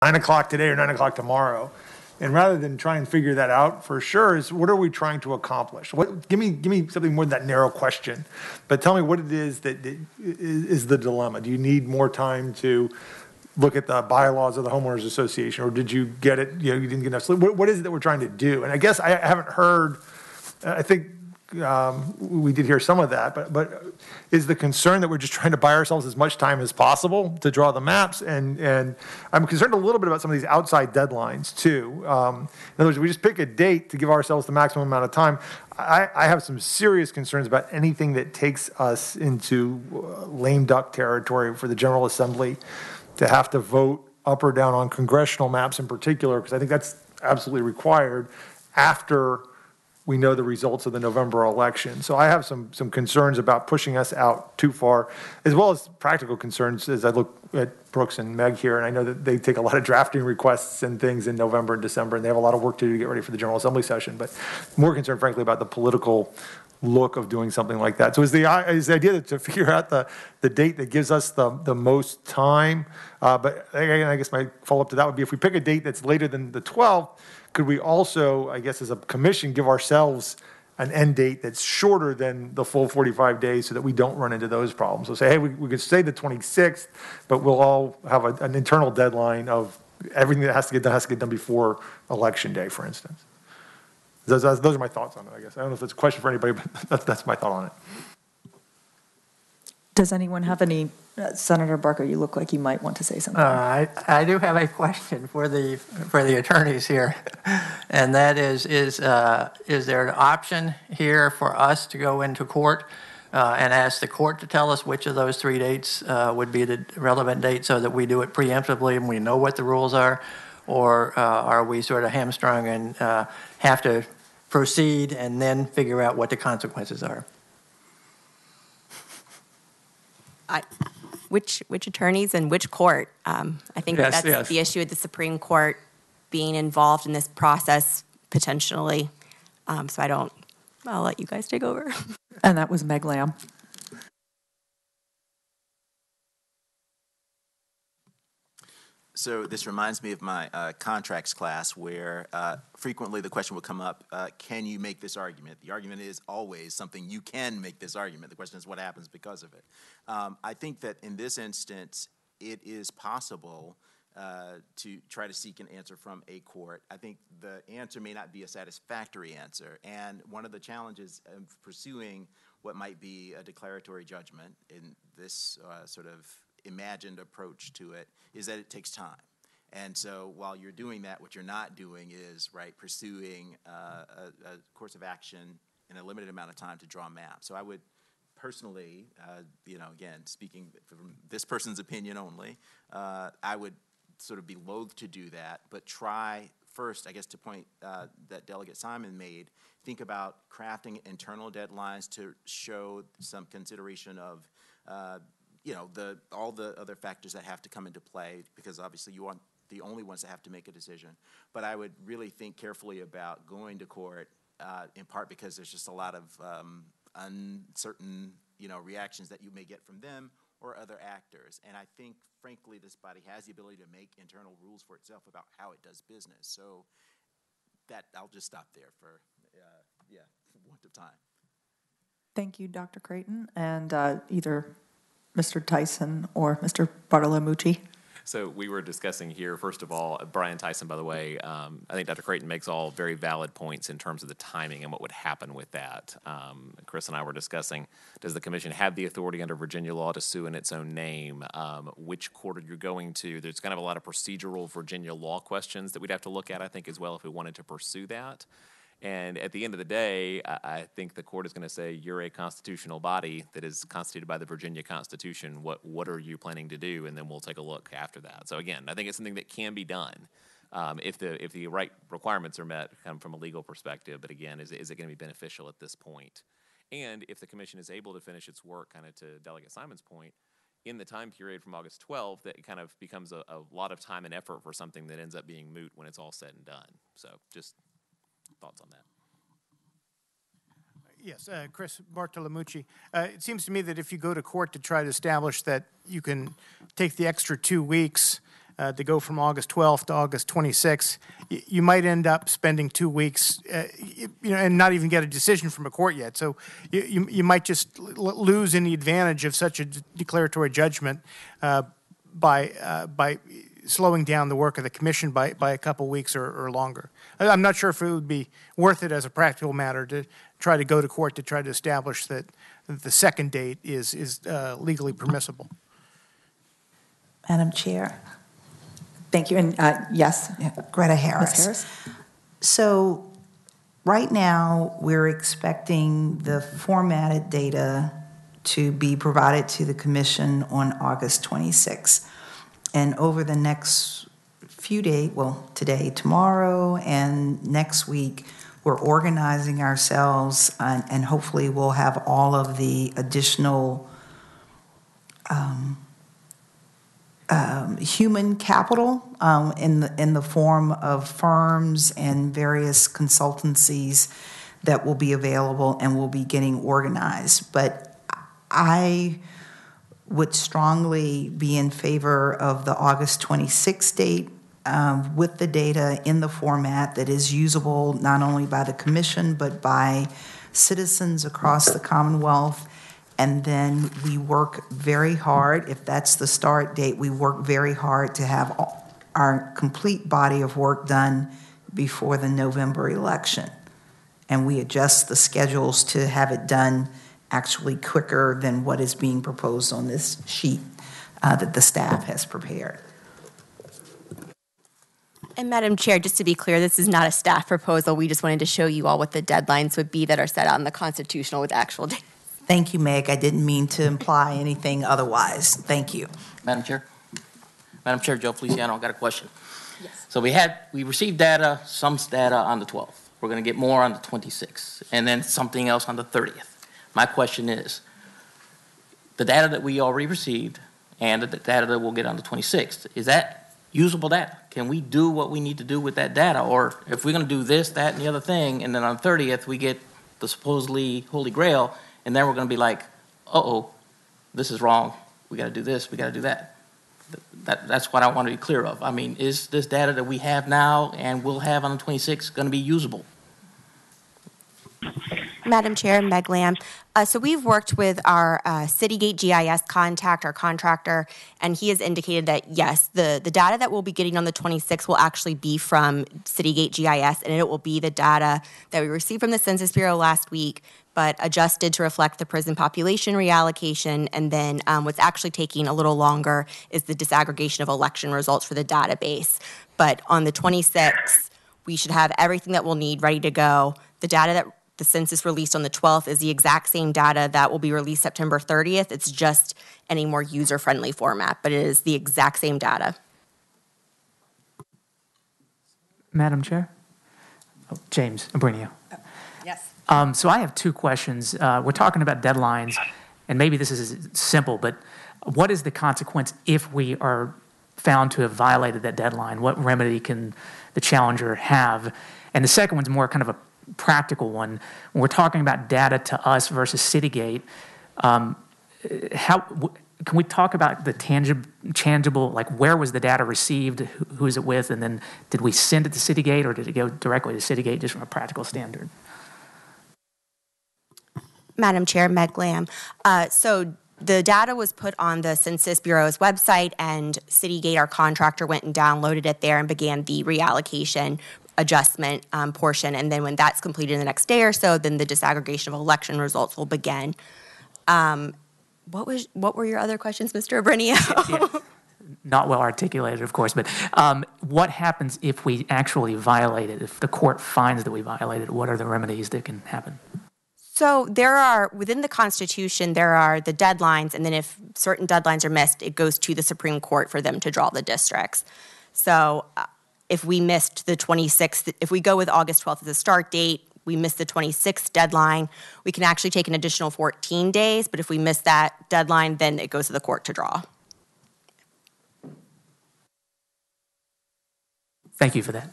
9 o'clock today or 9 o'clock tomorrow. And rather than try and figure that out for sure, is what are we trying to accomplish? Give me something more than that narrow question, but tell me what it is that is the dilemma. Do you need more time to look at the bylaws of the homeowners association, or did you get it? You didn't get enough sleep. What is it that we're trying to do? And I guess I haven't heard. I think we did hear some of that, but is the concern that we're just trying to buy ourselves as much time as possible to draw the maps? And I'm concerned a little bit about some of these outside deadlines too. In other words, we just pick a date to give ourselves the maximum amount of time. I have some serious concerns about anything that takes us into lame duck territory for the General Assembly to have to vote up or down on congressional maps in particular, because I think that's absolutely required after we know the results of the November election. So I have some concerns about pushing us out too far, as well as practical concerns as I look at Brooks and Meg here, and I know that they take a lot of drafting requests and things in November and December, and they have a lot of work to do to get ready for the General Assembly session, but more concerned, frankly, about the political look of doing something like that. So is the idea to figure out the date that gives us the most time, but again, I guess my follow-up to that would be if we pick a date that's later than the 12th, could we also, I guess as a commission, give ourselves an end date that's shorter than the full 45 days so that we don't run into those problems? So say, hey, we could say the 26th, but we'll all have an internal deadline of everything that has to get done before Election Day, for instance. Those are my thoughts on it, I guess. I don't know if it's a question for anybody, but that's my thought on it. Does anyone have any? Senator Barker, you look like you might want to say something. I do have a question for the attorneys here, and that is there an option here for us to go into court and ask the court to tell us which of those 3 dates would be the relevant date so that we do it preemptively and we know what the rules are, or are we sort of hamstrung and have to proceed and then figure out what the consequences are? Which attorneys and which court? I think yes. The issue of the Supreme Court being involved in this process potentially. So I'll let you guys take over. And that was Meg Lamb. So this reminds me of my contracts class where frequently the question will come up, can you make this argument? The argument is always something you can make this argument. The question is what happens because of it. I think that in this instance, it is possible to try to seek an answer from a court. I think the answer may not be a satisfactory answer. And one of the challenges of pursuing what might be a declaratory judgment in this sort of imagined approach to it is that it takes time. And so while you're doing that, what you're not doing is pursuing a course of action in a limited amount of time to draw a map. So I would personally, again, speaking from this person's opinion only, I would sort of be loath to do that, but try first, I guess, to point that Delegate Simon made, think about crafting internal deadlines to show some consideration of all the other factors that have to come into play, because obviously you aren't the only ones that have to make a decision. But I would really think carefully about going to court, in part because there's just a lot of uncertain, reactions that you may get from them or other actors. And I think, frankly, this body has the ability to make internal rules for itself about how it does business. So that I'll just stop there for want of time. Thank you, Dr. Creighton, and either Mr. Tyson or Mr. Bartolomucci. So we were discussing here, first of all, Brian Tyson, by the way, I think Dr. Creighton makes all very valid points in terms of the timing and what would happen with that. Chris and I were discussing, does the commission have the authority under Virginia law to sue in its own name? Which court are you going to? There's kind of a lot of procedural Virginia law questions that we'd have to look at, I think, as well, if we wanted to pursue that. And at the end of the day, I think the court is going to say, you're a constitutional body that is constituted by the Virginia Constitution. What are you planning to do? And then we'll take a look after that. So again, I think it's something that can be done if the right requirements are met from a legal perspective. But again, is it going to be beneficial at this point? And if the commission is able to finish its work, kind of to Delegate Simon's point, in the time period from August 12th, that kind of becomes a lot of time and effort for something that ends up being moot when it's all said and done. So just thoughts on that? Yes, Chris Bartolomucci. It seems to me that if you go to court to try to establish that you can take the extra 2 weeks to go from August 12th to August 26th, you might end up spending 2 weeks, and not even get a decision from a court yet. So you might just lose any advantage of such a declaratory judgment by slowing down the work of the commission by a couple weeks or longer. I'm not sure if it would be worth it as a practical matter to try to go to court to try to establish that the second date is legally permissible. Madam Chair. Thank you, and yes, Greta Ms. Harris. Harris? So right now, we're expecting the formatted data to be provided to the commission on August 26th. And over the next few days, well, today, tomorrow, and next week, we're organizing ourselves, and hopefully we'll have all of the additional human capital in the form of firms and various consultancies that will be available and will be getting organized. But I would strongly be in favor of the August 26th date with the data in the format that is usable not only by the commission but by citizens across the Commonwealth. And then we work very hard, if that's the start date, we work very hard to have our complete body of work done before the November election. And we adjust the schedules to have it done actually quicker than what is being proposed on this sheet that the staff has prepared. And Madam Chair, just to be clear, this is not a staff proposal. We just wanted to show you all what the deadlines would be that are set out in the constitutional with actual dates. Thank you, Meg. I didn't mean to imply anything otherwise. Thank you. Madam Chair? Madam Chair, Joe Feliciano, I got a question. Yes. So we received data, some data on the 12th. We're going to get more on the 26th, and then something else on the 30th. My question is, the data that we already received and the data that we'll get on the 26th, is that usable data? Can we do what we need to do with that data? Or if we're going to do this, that, and the other thing, and then on the 30th we get the supposedly Holy Grail, and then we're going to be like, uh-oh, this is wrong. We got to do this. We got to do that. That's what I want to be clear of. I mean, is this data that we have now and we'll have on the 26th going to be usable? Madam Chair, Meg Lamb. So we've worked with our Citygate GIS contact, our contractor, and he has indicated that, yes, the data that we'll be getting on the 26th will actually be from Citygate GIS, and it will be the data that we received from the Census Bureau last week, but adjusted to reflect the prison population reallocation. And then what's actually taking a little longer is the disaggregation of election results for the database. But on the 26th, we should have everything that we'll need ready to go. The data that the census released on the 12th is the exact same data that will be released September 30th. It's just in a more user-friendly format, but it is the exact same data. Madam Chair? Oh, James Abrinio. Yes. So I have two questions. We're talking about deadlines, and maybe this is simple, but what is the consequence if we are found to have violated that deadline? What remedy can the challenger have? And the second one's more kind of a practical one. When we're talking about data to us versus Citygate, can we talk about the tangible, like where was the data received, who is it with, and then did we send it to Citygate or did it go directly to Citygate just from a practical standard? Madam Chair, Meg Lamb. So the data was put on the Census Bureau's website, and Citygate, our contractor, went and downloaded it there and began the reallocation adjustment portion. And then when that's completed in the next day or so, then the disaggregation of election results will begin. What were your other questions, Mr. Abrinio? Yeah. Not well articulated, of course, but what happens if we actually violate it? If the court finds that we violated it, what are the remedies that can happen? So there are, within the Constitution, there are the deadlines, and then if certain deadlines are missed, it goes to the Supreme Court for them to draw the districts. So if we missed the 26th, if we go with August 12th as a start date, we missed the 26th deadline, we can actually take an additional 14 days, but if we miss that deadline, then it goes to the court to draw. Thank you for that.